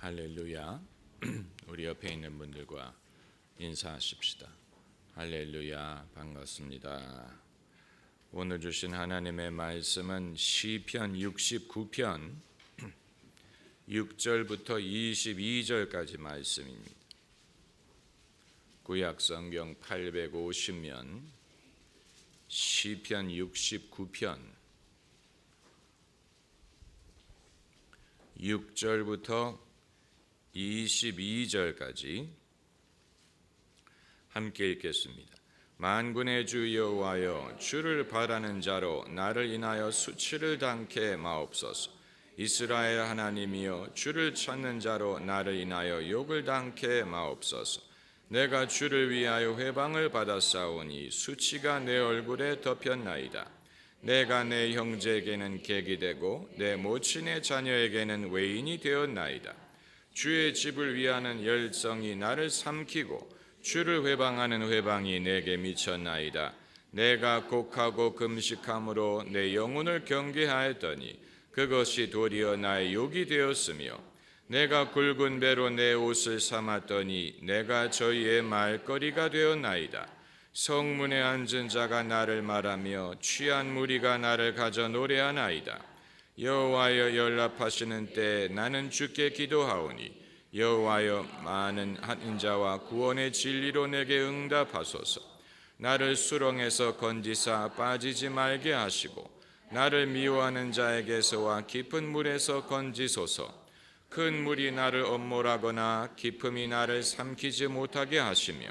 할렐루야. 우리 옆에 있는 분들과 인사하십시다. 할렐루야, 반갑습니다. 오늘 주신 하나님의 말씀은 시편 69편 6절부터 22절까지 말씀입니다. 구약 성경 850면 시편 69편 6절부터 22절까지 함께 읽겠습니다. 만군의 주 여호와여, 주를 바라는 자로 나를 인하여 수치를 당케 마옵소서. 이스라엘 하나님이여, 주를 찾는 자로 나를 인하여 욕을 당케 마옵소서. 내가 주를 위하여 회방을 받았사오니 수치가 내 얼굴에 덮였나이다. 내가 내 형제에게는 객이 되고 내 모친의 자녀에게는 외인이 되었나이다. 주의 집을 위하는 열정이 나를 삼키고 주를 회방하는 회방이 내게 미쳤나이다. 내가 곡하고 금식함으로 내 영혼을 경계하였더니 그것이 도리어 나의 욕이 되었으며, 내가 굵은 배로 내 옷을 삼았더니 내가 저희의 말거리가 되었나이다. 성문에 앉은 자가 나를 말하며 취한 무리가 나를 가져 노래하나이다. 여호와여, 연락하시는 때에 나는 주께 기도하오니 여호와여, 많은 인자와 구원의 진리로 내게 응답하소서. 나를 수렁에서 건지사 빠지지 말게 하시고 나를 미워하는 자에게서와 깊은 물에서 건지소서. 큰 물이 나를 엄몰하거나 깊음이 나를 삼키지 못하게 하시며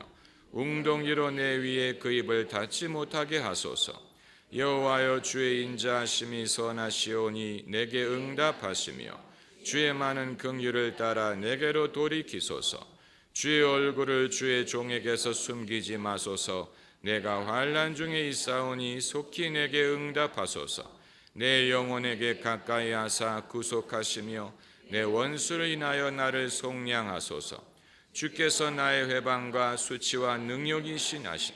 웅덩이로 내 위에 그 입을 닫지 못하게 하소서. 여호와여, 주의 인자하심이 선하시오니 내게 응답하시며 주의 많은 긍휼을 따라 내게로 돌이키소서. 주의 얼굴을 주의 종에게서 숨기지 마소서. 내가 환난 중에 있사오니 속히 내게 응답하소서. 내 영혼에게 가까이 하사 구속하시며 내 원수를 인하여 나를 속량하소서. 주께서 나의 회방과 수치와 능력이신 하신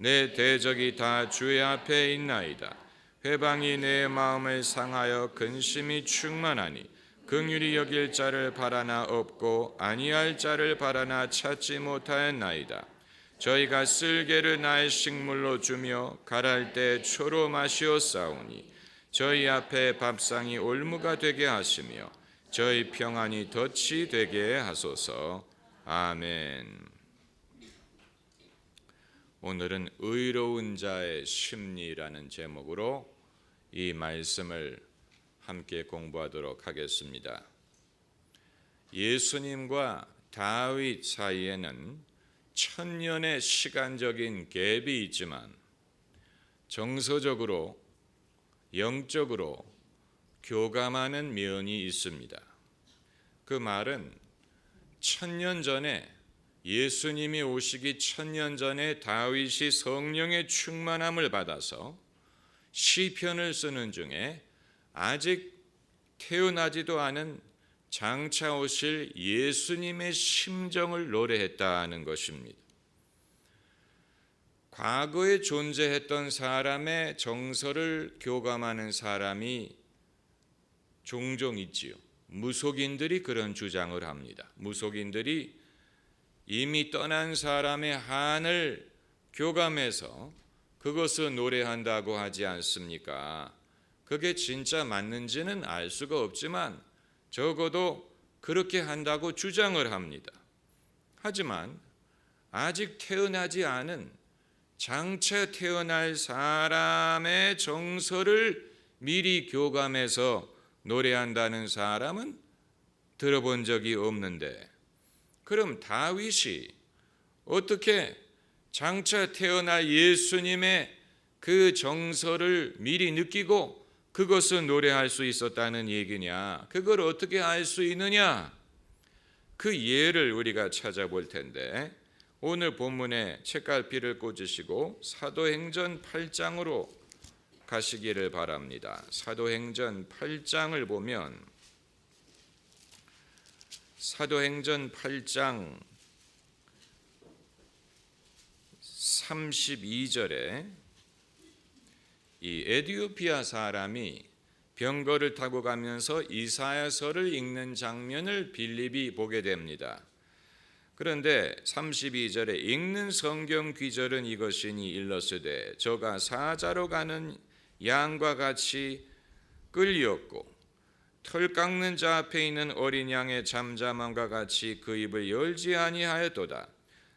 내 대적이 다 주의 앞에 있나이다. 회방이 내 마음을 상하여 근심이 충만하니 긍휼히 여길 자를 바라나 없고 아니할 자를 바라나 찾지 못하였나이다. 저희가 쓸개를 나의 식물로 주며 갈할 때 초로 마시었사오니 저희 앞에 밥상이 올무가 되게 하시며 저희 평안이 덫이 되게 하소서. 아멘. 오늘은 의로운 자의 심리라는 제목으로 이 말씀을 함께 공부하도록 하겠습니다. 예수님과 다윗 사이에는 천년의 시간적인 갭이 있지만 정서적으로, 영적으로 교감하는 면이 있습니다. 그 말은 천년 전에, 예수님이 오시기 천년 전에 다윗이 성령의 충만함을 받아서 시편을 쓰는 중에 아직 태어나지도 않은 장차 오실 예수님의 심정을 노래했다는 것입니다. 과거에 존재했던 사람의 정서를 교감하는 사람이 종종 있지요. 무속인들이 그런 주장을 합니다. 무속인들이 이미 떠난 사람의 한을 교감해서 그것을 노래한다고 하지 않습니까? 그게 진짜 맞는지는 알 수가 없지만 적어도 그렇게 한다고 주장을 합니다. 하지만 아직 태어나지 않은, 장차 태어날 사람의 정서를 미리 교감해서 노래한다는 사람은 들어본 적이 없는데, 그럼 다윗이 어떻게 장차 태어날 예수님의 그 정서를 미리 느끼고 그것을 노래할 수 있었다는 얘기냐? 그걸 어떻게 알 수 있느냐? 그 예를 우리가 찾아볼 텐데, 오늘 본문에 책갈피를 꽂으시고 사도행전 8장으로 가시기를 바랍니다. 사도행전 8장을 보면 사도행전 8장 32절에 이 에티오피아 사람이 병거를 타고 가면서 이사야서를 읽는 장면을 빌립이 보게 됩니다. 그런데 32절에 읽는 성경 귀절은 이것이니 일러스되 저가 사자로 가는 양과 같이 끌리었고 털 깎는 자 앞에 있는 어린 양의 잠잠함과 같이 그 입을 열지 아니하였도다.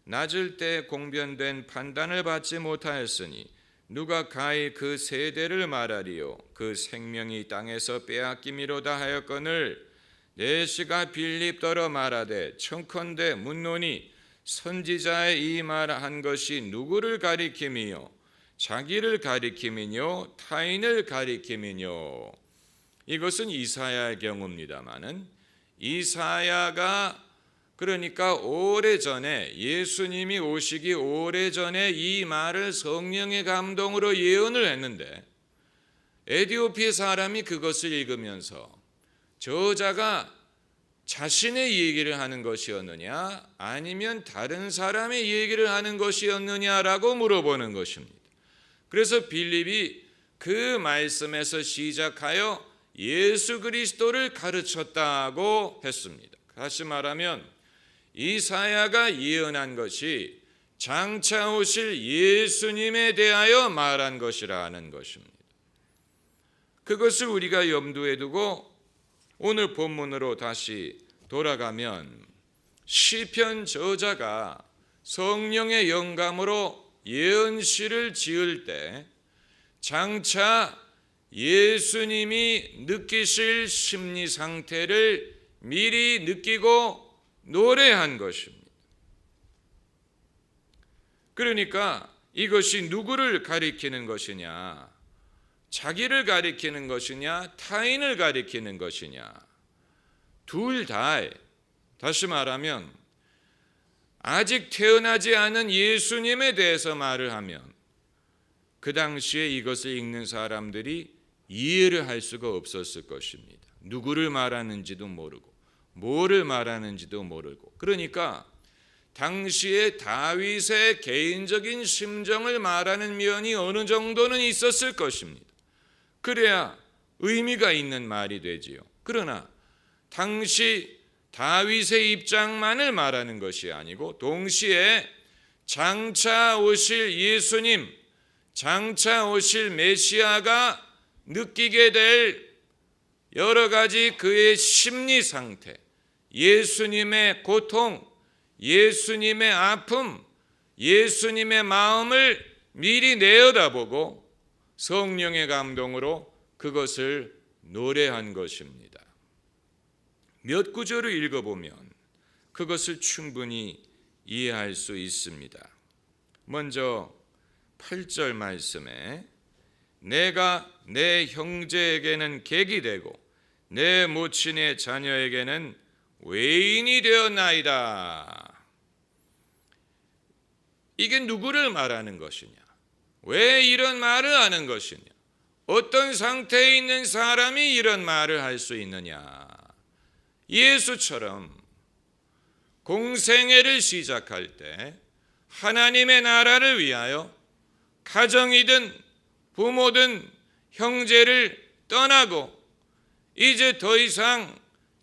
낮을 때 공변된 판단을 받지 못하였으니 누가 가히 그 세대를 말하리요. 그 생명이 땅에서 빼앗김이로다 하였거늘 내시가 빌립더러 말하되 청컨대 묻노니 선지자의 이 말한 것이 누구를 가리킴이요 자기를 가리킴이뇨 타인을 가리킴이뇨. 이것은 이사야의 경우입니다마는 이사야가 그러니까 오래전에 예수님이 오시기 오래전에 이 말을 성령의 감동으로 예언을 했는데 에티오피아 사람이 그것을 읽으면서 저자가 자신의 얘기를 하는 것이었느냐 아니면 다른 사람의 얘기를 하는 것이었느냐라고 물어보는 것입니다. 그래서 빌립이 그 말씀에서 시작하여 예수 그리스도를 가르쳤다고 했습니다. 다시 말하면 이사야가 예언한 것이 장차 오실 예수님에 대하여 말한 것이라는 것입니다. 그것을 우리가 염두에 두고 오늘 본문으로 다시 돌아가면 시편 저자가 성령의 영감으로 예언시를 지을 때 장차 예수님이 느끼실 심리 상태를 미리 느끼고 노래한 것입니다. 그러니까 이것이 누구를 가리키는 것이냐, 자기를 가리키는 것이냐, 타인을 가리키는 것이냐, 둘 다. 다시 말하면 아직 태어나지 않은 예수님에 대해서 말을 하면 그 당시에 이것을 읽는 사람들이 이해를 할 수가 없었을 것입니다. 누구를 말하는지도 모르고 뭐를 말하는지도 모르고. 그러니까 당시에 다윗의 개인적인 심정을 말하는 면이 어느 정도는 있었을 것입니다. 그래야 의미가 있는 말이 되지요. 그러나 당시 다윗의 입장만을 말하는 것이 아니고 동시에 장차 오실 예수님, 장차 오실 메시아가 느끼게 될 여러 가지 그의 심리 상태, 예수님의 고통, 예수님의 아픔, 예수님의 마음을 미리 내어다보고 성령의 감동으로 그것을 노래한 것입니다. 몇 구절을 읽어보면 그것을 충분히 이해할 수 있습니다. 먼저 8절 말씀에 내가 내 형제에게는 객이 되고 내 모친의 자녀에게는 외인이 되었나이다. 이게 누구를 말하는 것이냐? 왜 이런 말을 하는 것이냐? 어떤 상태에 있는 사람이 이런 말을 할 수 있느냐? 예수처럼 공생애를 시작할 때 하나님의 나라를 위하여 가정이든 부모든 형제를 떠나고 이제 더 이상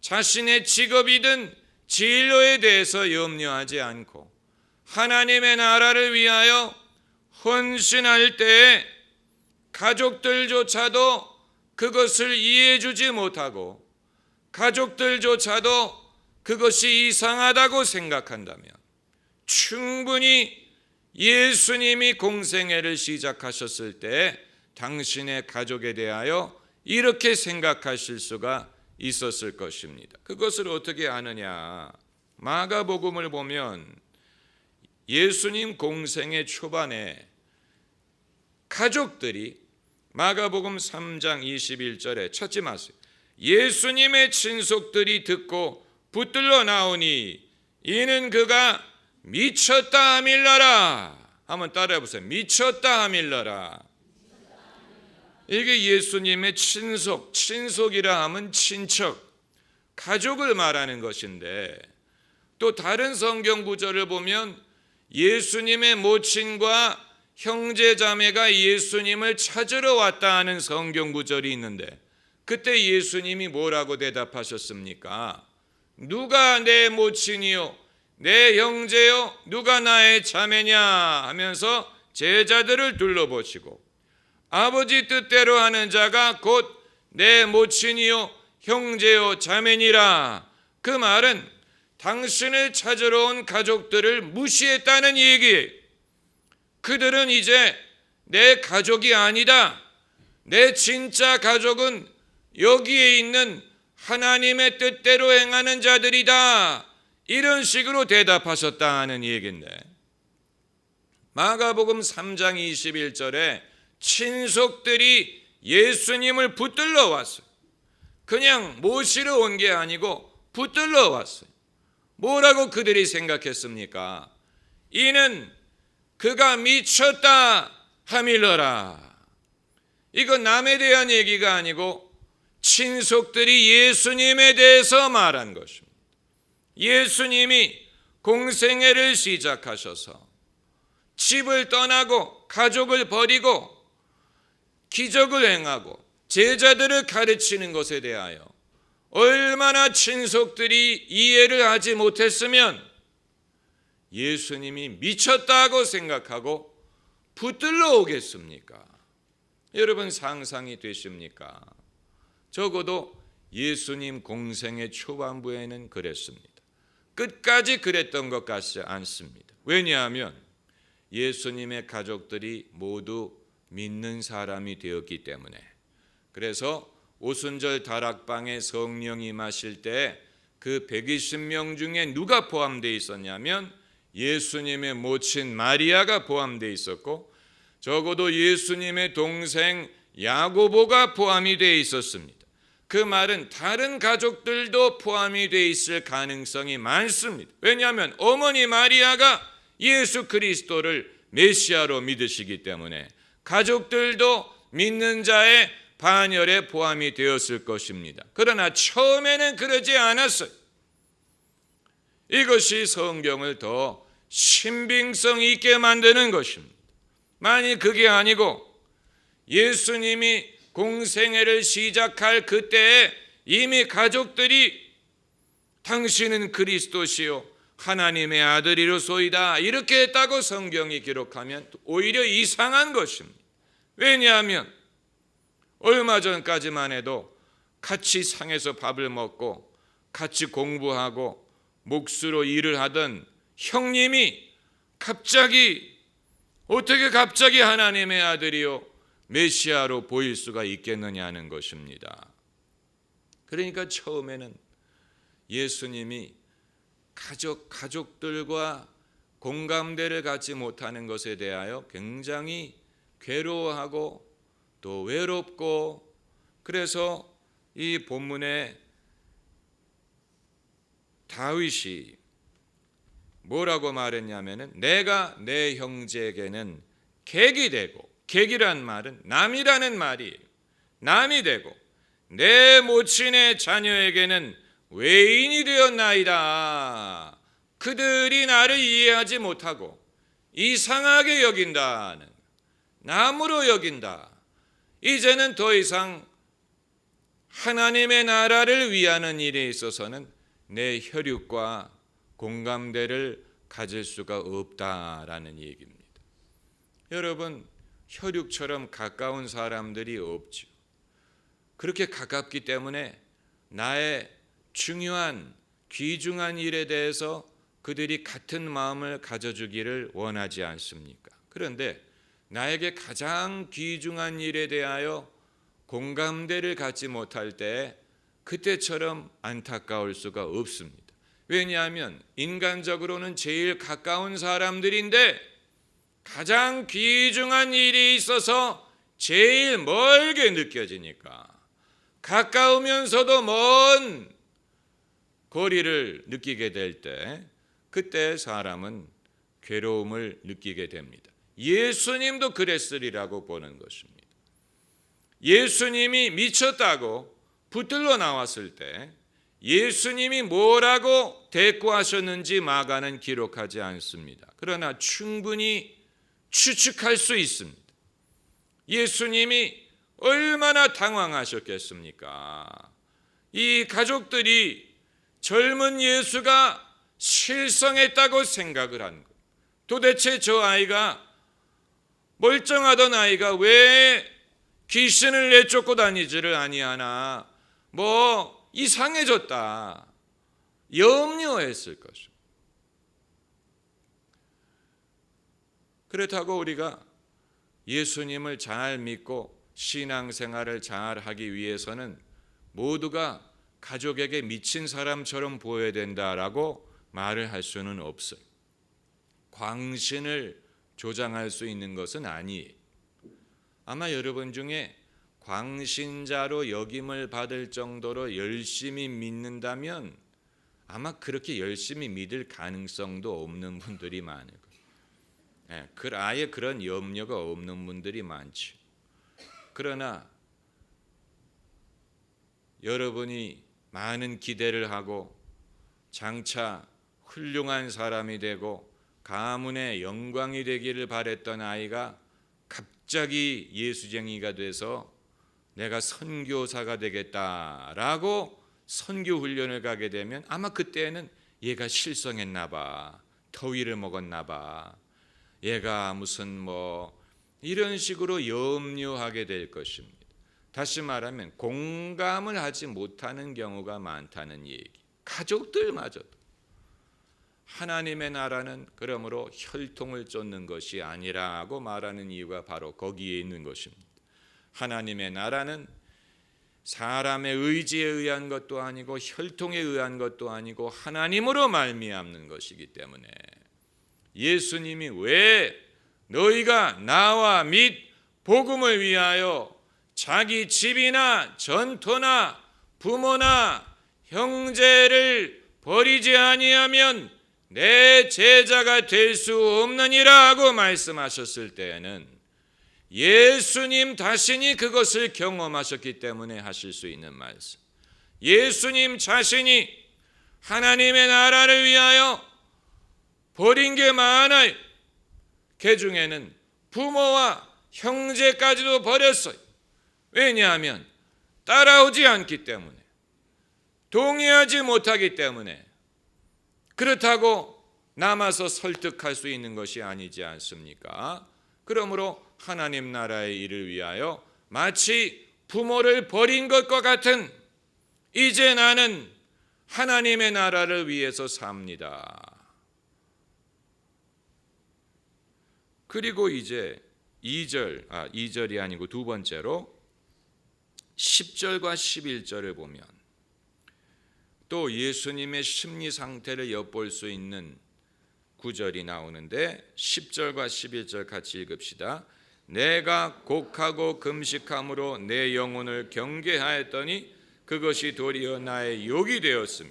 자신의 직업이든 진로에 대해서 염려하지 않고 하나님의 나라를 위하여 헌신할 때에 가족들조차도 그것을 이해해 주지 못하고 가족들조차도 그것이 이상하다고 생각한다면 충분히 예수님이 공생애를 시작하셨을 때 당신의 가족에 대하여 이렇게 생각하실 수가 있었을 것입니다. 그것을 어떻게 아느냐? 마가복음을 보면 예수님 공생애 초반에 가족들이 마가복음 3장 21절에 찾지 마세요. 예수님의 친속들이 듣고 붙들러 나오니 이는 그가 미쳤다 하밀러라. 한번 따라해 보세요. 미쳤다 하밀러라. 이게 예수님의 친속, 친속이라 하면 친척, 가족을 말하는 것인데 또 다른 성경 구절을 보면 예수님의 모친과 형제 자매가 예수님을 찾으러 왔다 하는 성경 구절이 있는데 그때 예수님이 뭐라고 대답하셨습니까? 누가 내 모친이요 내 형제요 누가 나의 자매냐 하면서 제자들을 둘러보시고 아버지 뜻대로 하는 자가 곧 내 모친이요 형제요 자매니라. 그 말은 당신을 찾으러 온 가족들을 무시했다는 얘기예요. 그들은 이제 내 가족이 아니다. 내 진짜 가족은 여기에 있는 하나님의 뜻대로 행하는 자들이다. 이런 식으로 대답하셨다는 얘기인데, 마가복음 3장 21절에 친속들이 예수님을 붙들러 왔어요. 그냥 모시러 온 게 아니고 붙들러 왔어요. 뭐라고 그들이 생각했습니까? 이는 그가 미쳤다 하밀러라. 이건 남에 대한 얘기가 아니고 친속들이 예수님에 대해서 말한 것입니다. 예수님이 공생애를 시작하셔서 집을 떠나고 가족을 버리고 기적을 행하고 제자들을 가르치는 것에 대하여 얼마나 친속들이 이해를 하지 못했으면 예수님이 미쳤다고 생각하고 붙들러 오겠습니까? 여러분 상상이 되십니까? 적어도 예수님 공생의 초반부에는 그랬습니다. 끝까지 그랬던 것 같지 않습니다. 왜냐하면 예수님의 가족들이 모두 믿는 사람이 되었기 때문에. 그래서 오순절 다락방에 성령이 임하실 때 그 120명 중에 누가 포함되어 있었냐면 예수님의 모친 마리아가 포함되어 있었고 적어도 예수님의 동생 야고보가 포함이 되어 있었습니다. 그 말은 다른 가족들도 포함이 되어 있을 가능성이 많습니다. 왜냐하면 어머니 마리아가 예수 그리스도를 메시아로 믿으시기 때문에 가족들도 믿는 자의 반열에 포함이 되었을 것입니다. 그러나 처음에는 그러지 않았어요. 이것이 성경을 더 신빙성 있게 만드는 것입니다. 만일 그게 아니고 예수님이 공생애를 시작할 그때에 이미 가족들이 당신은 그리스도시요 하나님의 아들이로소이다 이렇게 했다고 성경이 기록하면 오히려 이상한 것입니다. 왜냐하면 얼마 전까지만 해도 같이 상에서 밥을 먹고 같이 공부하고 몫으로 일을 하던 형님이 어떻게 갑자기 하나님의 아들이요 메시아로 보일 수가 있겠느냐는 것입니다. 그러니까 처음에는 예수님이 가족들과 공감대를 갖지 못하는 것에 대하여 굉장히 괴로워하고 또 외롭고, 그래서 이 본문에 다윗이 뭐라고 말했냐면은 내가 내 형제에게는 객이 되고, 객이란 말은 남이라는 말이에요. 남이 되고 내 모친의 자녀에게는 외인이 되었나이다. 그들이 나를 이해하지 못하고 이상하게 여긴다는, 남으로 여긴다. 이제는 더 이상 하나님의 나라를 위하는 일에 있어서는 내 혈육과 공감대를 가질 수가 없다라는 얘기입니다. 여러분, 혈육처럼 가까운 사람들이 없죠. 그렇게 가깝기 때문에 나의 중요한 귀중한 일에 대해서 그들이 같은 마음을 가져주기를 원하지 않습니까? 그런데 나에게 가장 귀중한 일에 대하여 공감대를 갖지 못할 때 그때처럼 안타까울 수가 없습니다. 왜냐하면 인간적으로는 제일 가까운 사람들인데 가장 귀중한 일이 있어서 제일 멀게 느껴지니까 가까우면서도 먼 거리를 느끼게 될 때 그때 사람은 괴로움을 느끼게 됩니다. 예수님도 그랬으리라고 보는 것입니다. 예수님이 미쳤다고 붙들러 나왔을 때 예수님이 뭐라고 대꾸하셨는지 마가는 기록하지 않습니다. 그러나 충분히 추측할 수 있습니다. 예수님이 얼마나 당황하셨겠습니까? 이 가족들이 젊은 예수가 실성했다고 생각을 한 것. 도대체 저 아이가, 멀쩡하던 아이가 왜 귀신을 내쫓고 다니지를 아니하나, 이상해졌다, 염려했을 것이고. 그렇다고 우리가 예수님을 잘 믿고 신앙생활을 잘 하기 위해서는 모두가 가족에게 미친 사람처럼 보여야 된다라고 말을 할 수는 없어요. 광신을 조장할 수 있는 것은 아니에요. 아마 여러분 중에 광신자로 역임을 받을 정도로 열심히 믿는다면 아마 그렇게 열심히 믿을 가능성도 없는 분들이 많을 거예요. 아예 그런 염려가 없는 분들이 많죠. 그러나 여러분이 많은 기대를 하고 장차 훌륭한 사람이 되고 가문의 영광이 되기를 바랬던 아이가 갑자기 예수쟁이가 돼서 내가 선교사가 되겠다라고 선교 훈련을 가게 되면 아마 그때는 얘가 실성했나 봐, 더위를 먹었나 봐, 얘가 무슨 이런 식으로 염려하게 될 것입니다. 다시 말하면 공감을 하지 못하는 경우가 많다는 얘기. 가족들마저도. 하나님의 나라는 그러므로 혈통을 쫓는 것이 아니라고 말하는 이유가 바로 거기에 있는 것입니다. 하나님의 나라는 사람의 의지에 의한 것도 아니고 혈통에 의한 것도 아니고 하나님으로 말미암는 것이기 때문에 예수님이 왜 너희가 나와 및 복음을 위하여 자기 집이나 전토나 부모나 형제를 버리지 아니하면 내 제자가 될 수 없느니라 고 말씀하셨을 때에는 예수님 자신이 그것을 경험하셨기 때문에 하실 수 있는 말씀. 예수님 자신이 하나님의 나라를 위하여 버린 게 많아요. 그 중에는 부모와 형제까지도 버렸어요. 왜냐하면 따라오지 않기 때문에, 동의하지 못하기 때문에. 그렇다고 남아서 설득할 수 있는 것이 아니지 않습니까? 그러므로 하나님 나라의 일을 위하여 마치 부모를 버린 것과 같은, 이제 나는 하나님의 나라를 위해서 삽니다. 그리고 이제 2절이 아니고 두 번째로 10절과 11절을 보면 또 예수님의 심리 상태를 엿볼 수 있는 구절이 나오는데 10절과 11절 같이 읽읍시다. 내가 곡하고 금식함으로 내 영혼을 경계하였더니 그것이 도리어 나의 욕이 되었으니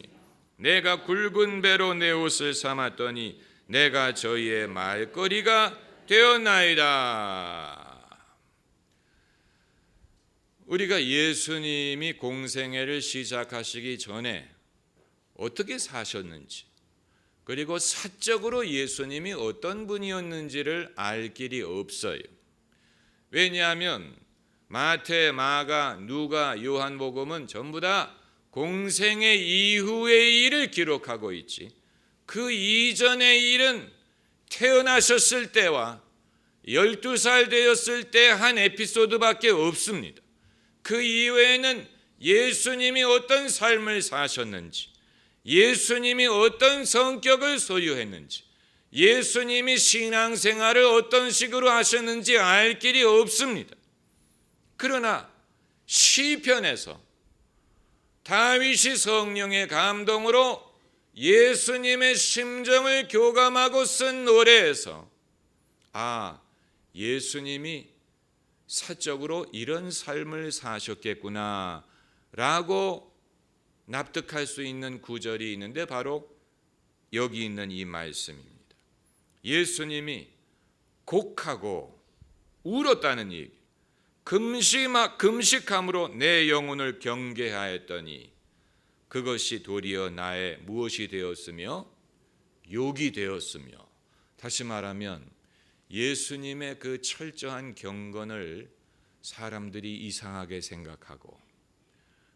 내가 굵은 배로 내 옷을 삼았더니 내가 저희의 말거리가 되었나이다. 우리가 예수님이 공생애를 시작하시기 전에 어떻게 사셨는지, 그리고 사적으로 예수님이 어떤 분이었는지를 알 길이 없어요. 왜냐하면 마태, 마가, 누가, 요한복음은 전부 다 공생애 이후의 일을 기록하고 있지, 그 이전의 일은 태어나셨을 때와 12살 되었을 때 한 에피소드밖에 없습니다. 그 이외에는 예수님이 어떤 삶을 사셨는지, 예수님이 어떤 성격을 소유했는지, 예수님이 신앙생활을 어떤 식으로 하셨는지 알 길이 없습니다. 그러나 시편에서 다윗이 성령의 감동으로 예수님의 심정을 교감하고 쓴 노래에서 예수님이 사적으로 이런 삶을 사셨겠구나 라고 납득할 수 있는 구절이 있는데 바로 여기 있는 이 말씀입니다. 예수님이 곡하고 울었다는 얘기. 금식함으로 내 영혼을 경계하였더니 그것이 도리어 나의 무엇이 되었으며 욕이 되었으며, 다시 말하면 예수님의 그 철저한 경건을 사람들이 이상하게 생각하고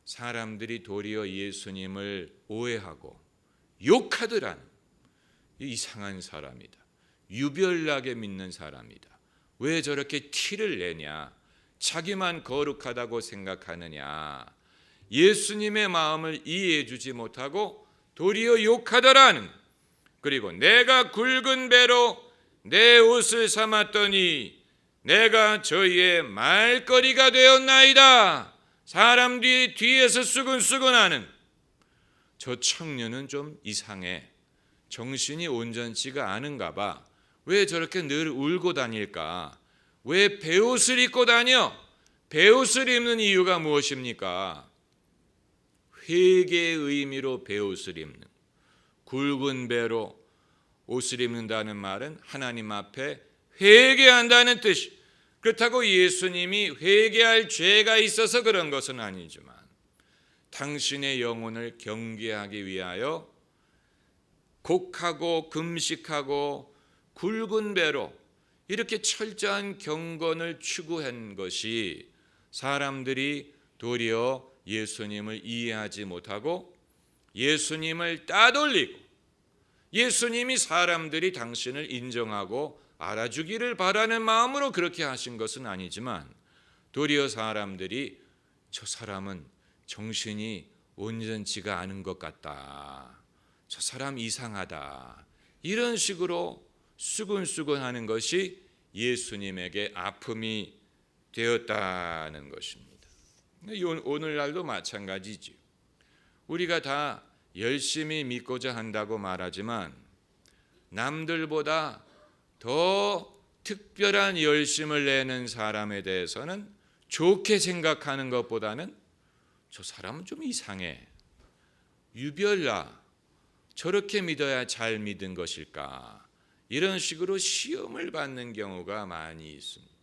사람들이 도리어 예수님을 오해하고 욕하더라는 이상한 사람이다. 유별나게 믿는 사람이다. 왜 저렇게 티를 내냐? 자기만 거룩하다고 생각하느냐? 예수님의 마음을 이해해 주지 못하고 도리어 욕하더라는, 그리고 내가 굵은 배로 내 옷을 삼았더니 내가 저희의 말거리가 되었나이다. 사람들이 뒤에서 수근수근하는 저 청년은 좀 이상해. 정신이 온전치가 않은가 봐. 왜 저렇게 늘 울고 다닐까? 왜 베옷을 입고 다녀? 베옷을 입는 이유가 무엇입니까? 회개의 의미로 베옷을 입는, 굵은 배로 옷을 입는다는 말은 하나님 앞에 회개한다는 뜻이. 그렇다고 예수님이 회개할 죄가 있어서 그런 것은 아니지만 당신의 영혼을 경계하기 위하여 곡하고 금식하고 굵은 배로 이렇게 철저한 경건을 추구한 것이 사람들이 도리어 예수님을 이해하지 못하고 예수님을 따돌리고 예수님이 사람들이 당신을 인정하고 알아주기를 바라는 마음으로 그렇게 하신 것은 아니지만 도리어 사람들이 저 사람은 정신이 온전치가 않은 것 같다. 저 사람 이상하다. 이런 식으로 수근수근하는 것이 예수님에게 아픔이 되었다는 것입니다. 오늘날도 마찬가지죠. 우리가 다 열심히 믿고자 한다고 말하지만 남들보다 더 특별한 열심을 내는 사람에 대해서는 좋게 생각하는 것보다는 저 사람은 좀 이상해. 유별나. 저렇게 믿어야 잘 믿은 것일까? 이런 식으로 시험을 받는 경우가 많이 있습니다.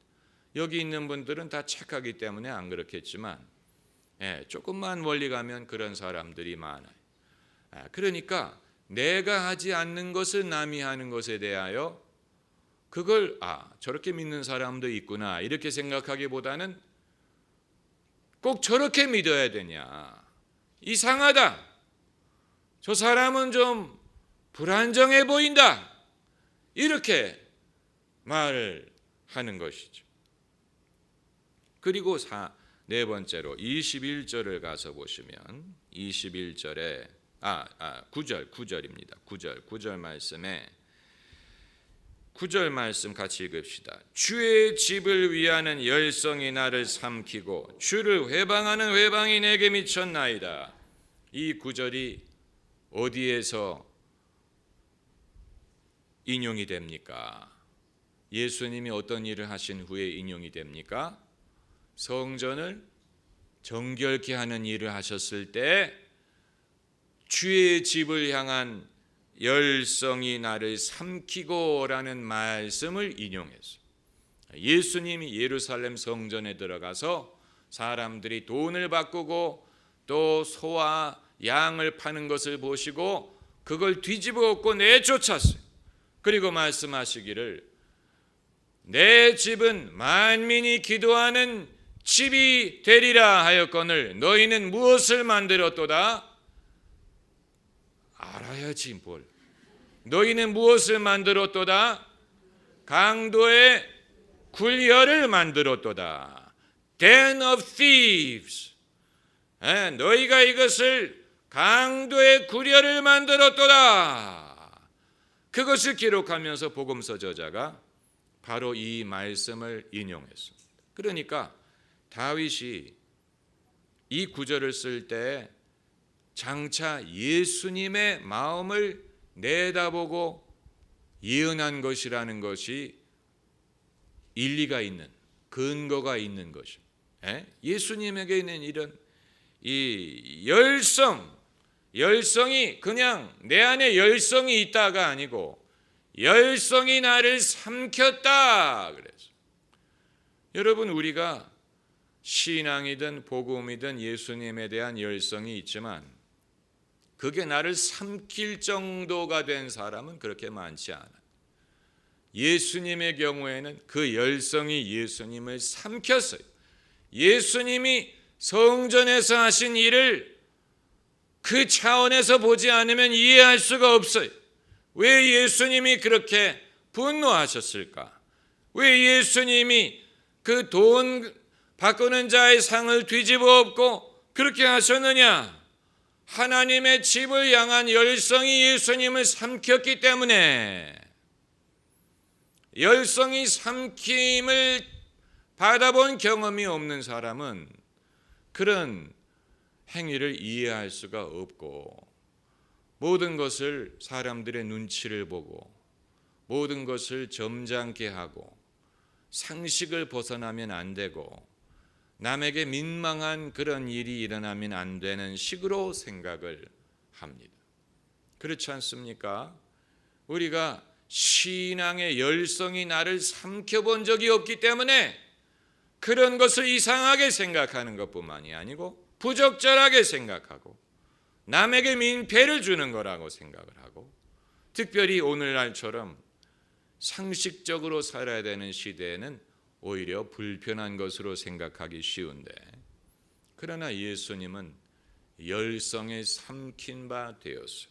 여기 있는 분들은 다 착하기 때문에 안 그렇겠지만 조금만 멀리 가면 그런 사람들이 많아요. 그러니까 내가 하지 않는 것을 남이 하는 것에 대하여 그걸 저렇게 믿는 사람도 있구나 이렇게 생각하기보다는 꼭 저렇게 믿어야 되냐? 이상하다. 저 사람은 좀 불안정해 보인다. 이렇게 말을 하는 것이죠. 그리고 네 번째로 21절을 가서 보시면 21절에 9절입니다. 9절 말씀에 9절 말씀 같이 읽읍시다. 주의 집을 위하는 열성이 나를 삼키고 주를 회방하는 회방이 내게 미쳤나이다. 이 9절이 어디에서 인용이 됩니까? 예수님이 어떤 일을 하신 후에 인용이 됩니까? 성전을 정결케 하는 일을 하셨을 때 주의 집을 향한 열성이 나를 삼키고라는 말씀을 인용했어요. 예수님이 예루살렘 성전에 들어가서 사람들이 돈을 바꾸고 또 소와 양을 파는 것을 보시고 그걸 뒤집어 엎고 내쫓았어요. 그리고 말씀하시기를 내 집은 만민이 기도하는 집이 되리라 하였거늘 너희는 무엇을 만들었도다? 알아야지 뭘. 너희는 무엇을 만들었도다? 강도의 굴려를 만들었도다. Den of thieves. 너희가 이것을 강도의 굴려를 만들었도다. 그것을 기록하면서 복음서 저자가 바로 이 말씀을 인용했습니다. 그러니까 다윗이 이 구절을 쓸 때 장차 예수님의 마음을 내다보고 예언한 것이라는 것이 일리가 있는 근거가 있는 것입니다. 예수님에게 있는 이런 이 열성이 그냥 내 안에 열성이 있다가 아니고 열성이 나를 삼켰다 그래서 여러분 우리가 신앙이든 복음이든 예수님에 대한 열성이 있지만 그게 나를 삼킬 정도가 된 사람은 그렇게 많지 않아요. 예수님의 경우에는 그 열성이 예수님을 삼켰어요. 예수님이 성전에서 하신 일을 그 차원에서 보지 않으면 이해할 수가 없어요. 왜 예수님이 그렇게 분노하셨을까? 왜 예수님이 그 돈 바꾸는 자의 상을 뒤집어 엎고 그렇게 하셨느냐? 하나님의 집을 향한 열성이 예수님을 삼켰기 때문에, 열성이 삼킴을 받아본 경험이 없는 사람은 그런 행위를 이해할 수가 없고, 모든 것을 사람들의 눈치를 보고 모든 것을 점잖게 하고 상식을 벗어나면 안 되고 남에게 민망한 그런 일이 일어나면 안 되는 식으로 생각을 합니다. 그렇지 않습니까? 우리가 신앙의 열성이 나를 삼켜본 적이 없기 때문에 그런 것을 이상하게 생각하는 것뿐만이 아니고 부적절하게 생각하고 남에게 민폐를 주는 거라고 생각을 하고, 특별히 오늘날처럼 상식적으로 살아야 되는 시대에는 오히려 불편한 것으로 생각하기 쉬운데, 그러나 예수님은 열성에 삼킨 바 되었어요.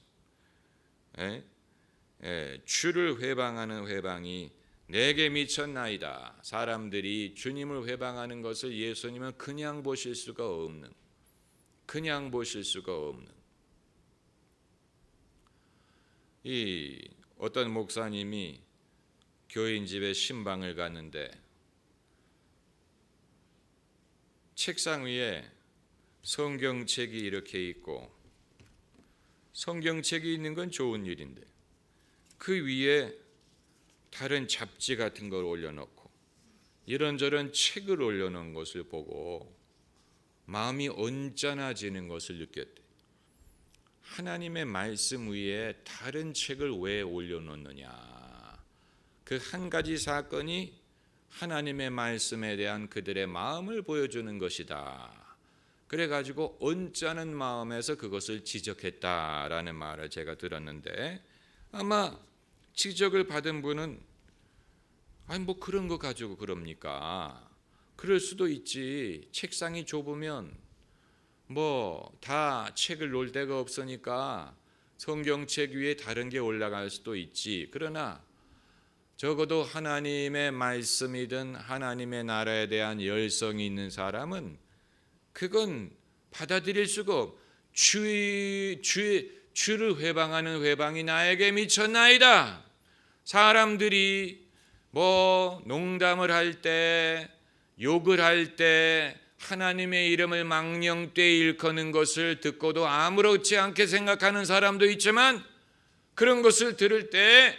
주를 회방하는 회방이 내게 미쳤나이다. 사람들이 주님을 회방하는 것을 예수님은 그냥 보실 수가 없는, 이 어떤 목사님이 교인 집에 신방을 갔는데 책상 위에 성경책이 이렇게 있고, 성경책이 있는 건 좋은 일인데 그 위에 다른 잡지 같은 걸 올려놓고 이런저런 책을 올려놓은 것을 보고 마음이 언짢아지는 것을 느꼈대. 하나님의 말씀 위에 다른 책을 왜 올려놓느냐? 그 한 가지 사건이 하나님의 말씀에 대한 그들의 마음을 보여주는 것이다. 그래가지고 언짢은 마음에서 그것을 지적했다라는 말을 제가 들었는데, 아마 지적을 받은 분은 아니 뭐 그런 거 가지고 그럽니까? 그럴 수도 있지. 책상이 좁으면 뭐 다 책을 놓을 데가 없으니까 성경책 위에 다른 게 올라갈 수도 있지. 그러나 적어도 하나님의 말씀이든 하나님의 나라에 대한 열성이 있는 사람은 그건 받아들일 수가 없고, 주를 회방하는 회방이 나에게 미쳤나이다. 사람들이 뭐 농담을 할 때, 욕을 할 때 하나님의 이름을 망령되이 일컫는 것을 듣고도 아무렇지 않게 생각하는 사람도 있지만, 그런 것을 들을 때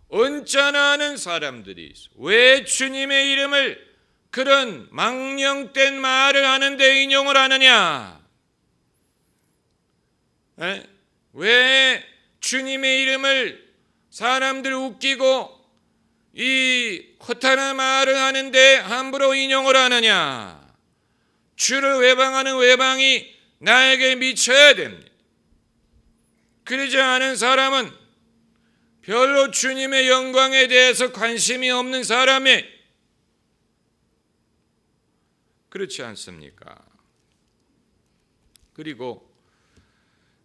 언짢아하는 사람들이 있어. 왜 주님의 이름을 그런 망령된 말을 하는데 인용을 하느냐? 왜 주님의 이름을 사람들 웃기고 이 허탄한 말을 하는데 함부로 인용을 하느냐? 주를 회방하는 회방이 나에게 미쳐야 됩니다. 그러지 않은 사람은 별로 주님의 영광에 대해서 관심이 없는 사람이, 그렇지 않습니까? 그리고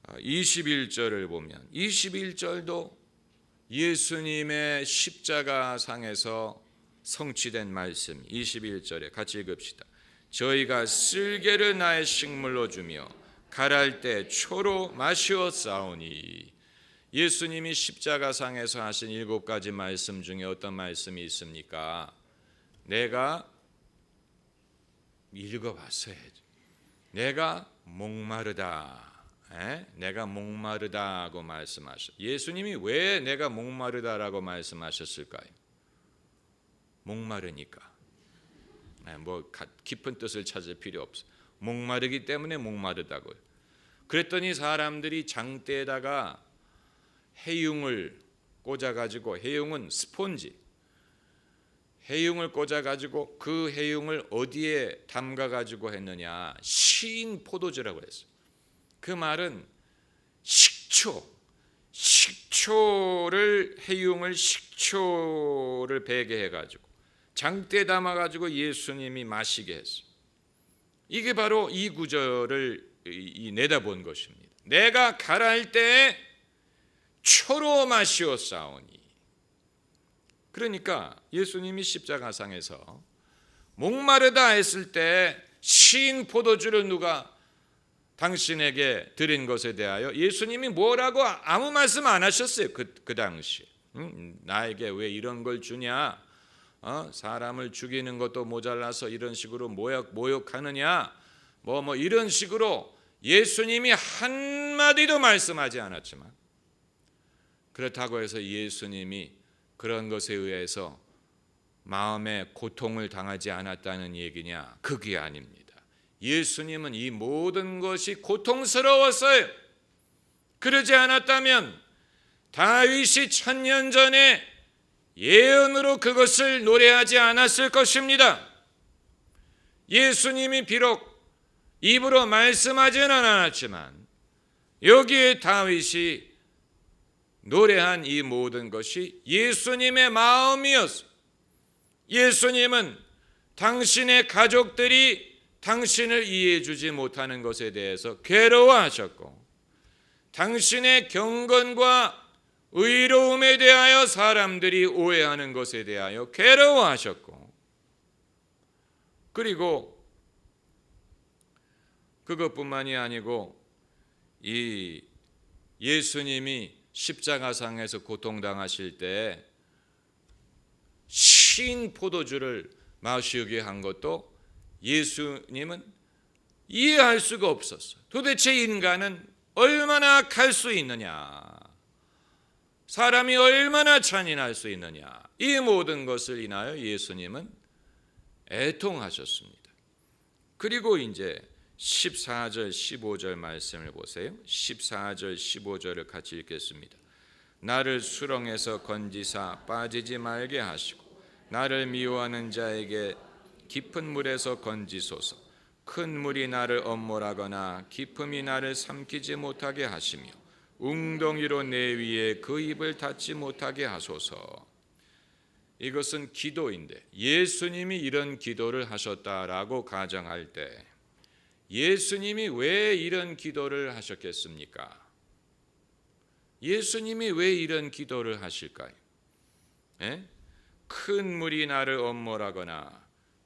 21절을 보면 21절도 예수님의 십자가상에서 성취된 말씀, 21절에 같이 읽읍시다. 저희가 쓸개를 나의 식물로 주며 갈할 때 초로 마시었사오니. 예수님이 십자가상에서 하신 7가지 말씀 중에 어떤 말씀이 있습니까? 내가 읽어봤어야지. 내가 목마르다. 내가 목마르다고 말씀하셨어요. 예수님이 왜 내가 목마르다라고 말씀하셨을까요? 목마르니까. 뭐 깊은 뜻을 찾을 필요 없어. 목마르기 때문에 목마르다고요. 그랬더니 사람들이 장대에다가 해융을 꽂아가지고, 해융은 스폰지, 해융을 꽂아가지고 그 해융을 어디에 담가가지고 했느냐? 신 포도주라고 했어요. 그 말은 식초를, 해융을 식초를 배게 해가지고 장대에 담아가지고 예수님이 마시게 했어요. 이게 바로 이 구절을 내다본 것입니다. 내가 가라할 때에 초로 마시었사오니. 그러니까 예수님이 십자가상에서 목마르다 했을 때 신 포도주를 누가 당신에게 드린 것에 대하여 예수님이 뭐라고 아무 말씀 안 하셨어요. 그 당시. 나에게 왜 이런 걸 주냐? 사람을 죽이는 것도 모자라서 이런 식으로 모욕하느냐? 뭐 이런 식으로 예수님이 한마디도 말씀하지 않았지만, 그렇다고 해서 예수님이 그런 것에 의해서 마음에 고통을 당하지 않았다는 얘기냐? 그게 아닙니다. 예수님은 이 모든 것이 고통스러웠어요. 그러지 않았다면 다윗이 1000년 전에 예언으로 그것을 노래하지 않았을 것입니다. 예수님이 비록 입으로 말씀하지는 않았지만 여기에 다윗이 노래한 이 모든 것이 예수님의 마음이었어요. 예수님은 당신의 가족들이 당신을 이해해 주지 못하는 것에 대해서 괴로워하셨고, 당신의 경건과 의로움에 대하여 사람들이 오해하는 것에 대하여 괴로워하셨고, 그리고 그것뿐만이 아니고 이 예수님이 십자가상에서 고통당하실 때 신 포도주를 마시게 한 것도 예수님은 이해할 수가 없었어요. 도대체 인간은 얼마나 악할 수 있느냐, 사람이 얼마나 잔인할 수 있느냐, 이 모든 것을 인하여 예수님은 애통하셨습니다. 그리고 이제 14절 15절 말씀을 보세요. 14절 15절을 같이 읽겠습니다. 나를 수렁에서 건지사 빠지지 말게 하시고 나를 미워하는 자에게 깊은 물에서 건지소서. 큰 물이 나를 엄몰하거나 깊음이 나를 삼키지 못하게 하시며 웅덩이로 내 위에 그 입을 닫지 못하게 하소서. 이것은 기도인데 예수님이 이런 기도를 하셨다라고 가정할 때 예수님이 왜 이런 기도를 하셨겠습니까? 예수님이 왜 이런 기도를 하실까요? 큰 물이 나를 엄몰하거나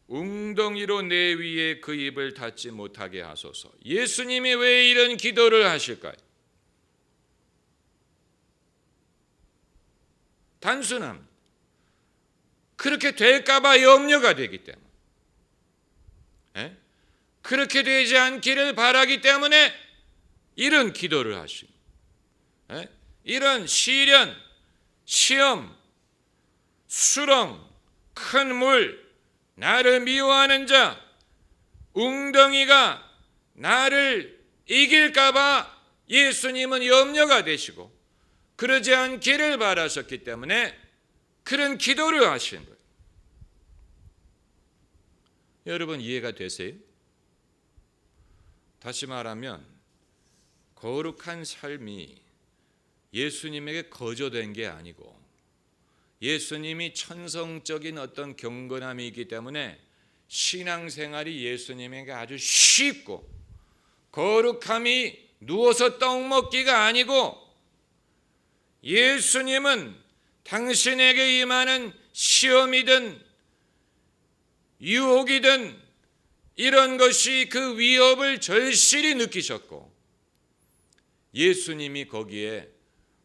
웅덩이로 내 위에 그 입을 닫지 못하게 하소서. 예수님이 왜 이런 기도를 하실까요? 단순합니다. 그렇게 될까 봐 염려가 되기 때문에, 그렇게 되지 않기를 바라기 때문에 이런 기도를 하십니다. 이런 시련, 시험, 수렁, 큰 물, 나를 미워하는 자, 웅덩이가 나를 이길까 봐 예수님은 염려가 되시고 그러지 않기를 바라셨기 때문에 그런 기도를 하신 거예요. 여러분 이해가 되세요? 다시 말하면 거룩한 삶이 예수님에게 거저된 게 아니고 예수님이 천성적인 어떤 경건함이 있기 때문에 신앙생활이 예수님에게 아주 쉽고, 거룩함이 누워서 떡 먹기가 아니고 예수님은 당신에게 임하는 시험이든 유혹이든 이런 것이 그 위협을 절실히 느끼셨고 예수님이 거기에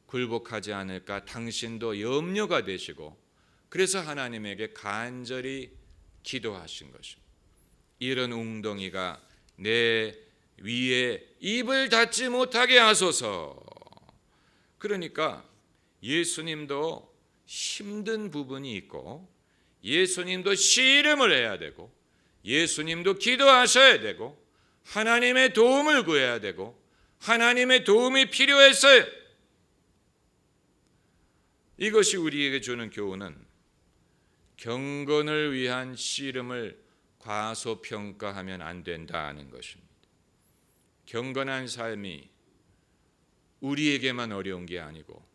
굴복하지 않을까 당신도 염려가 되시고 그래서 하나님에게 간절히 기도하신 것입니다. 이런 웅덩이가 내 위에 입을 닫지 못하게 하소서. 그러니까 예수님도 힘든 부분이 있고 예수님도 씨름을 해야 되고 예수님도 기도하셔야 되고 하나님의 도움을 구해야 되고 하나님의 도움이 필요했어요. 이것이 우리에게 주는 교훈은 경건을 위한 씨름을 과소평가하면 안 된다는 것입니다. 경건한 삶이 우리에게만 어려운 게 아니고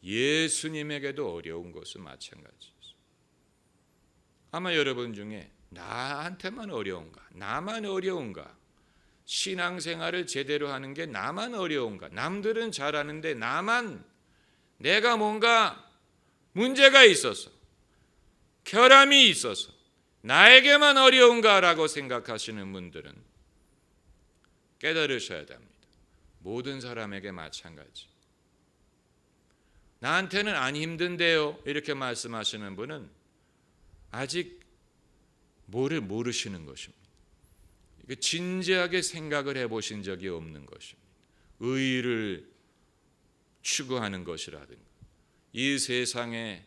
예수님에게도 어려운 것은 마찬가지입니다. 아마 여러분 중에 나한테만 어려운가? 나만 어려운가? 신앙생활을 제대로 하는 게 나만 어려운가? 남들은 잘하는데 나만, 내가 뭔가 문제가 있어서, 결함이 있어서 나에게만 어려운가라고 생각하시는 분들은 깨달으셔야 됩니다. 모든 사람에게 마찬가지. 나한테는 안 힘든데요 이렇게 말씀하시는 분은 아직 뭐를 모르시는 것입니다. 진지하게 생각을 해보신 적이 없는 것입니다. 의의를 추구하는 것이라든가 이 세상에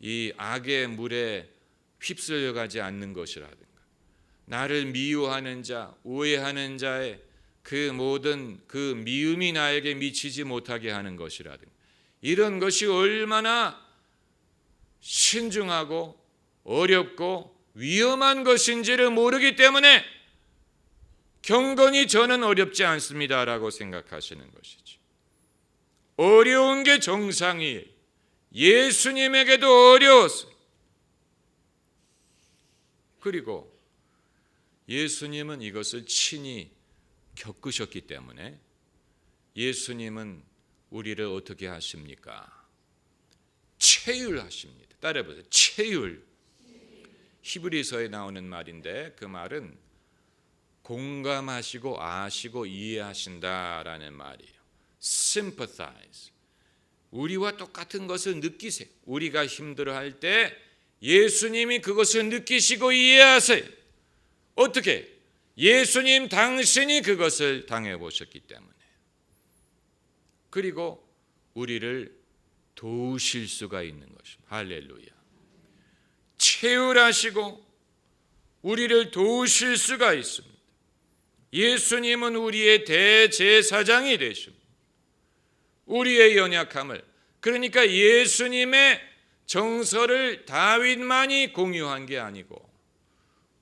이 악의 물에 휩쓸려가지 않는 것이라든가 나를 미워하는 자, 오해하는 자의 그 모든 그 미움이 나에게 미치지 못하게 하는 것이라든가 이런 것이 얼마나 신중하고 어렵고 위험한 것인지를 모르기 때문에 경건히 저는 어렵지 않습니다라고 생각하시는 것이죠. 어려운 게 정상이에요. 예수님에게도 어려웠어요. 그리고 예수님은 이것을 친히 겪으셨기 때문에 예수님은 우리를 어떻게 하십니까? 체휼하십니다. 따라해보세요. 체휼. 히브리서에 나오는 말인데 그 말은 공감하시고 아시고 이해하신다라는 말이에요. sympathize. 우리와 똑같은 것을 느끼세요. 우리가 힘들어할 때 예수님이 그것을 느끼시고 이해하세요. 어떻게? 예수님 당신이 그것을 당해보셨기 때문에. 그리고 우리를 도우실 수가 있는 것입니다. 할렐루야. 체휼하시고 우리를 도우실 수가 있습니다. 예수님은 우리의 대제사장이 되십니다. 우리의 연약함을, 그러니까 예수님의 정서를 다윗만이 공유한 게 아니고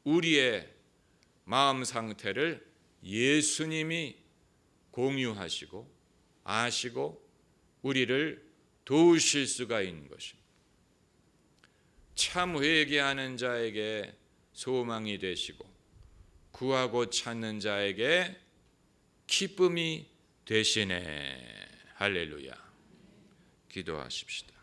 우리의 마음 상태를 예수님이 공유하시고 아시고 우리를 도우실 수가 있는 것입니다. 참 회개하는 자에게 소망이 되시고 구하고 찾는 자에게 기쁨이 되시네. 할렐루야. 기도하십시다.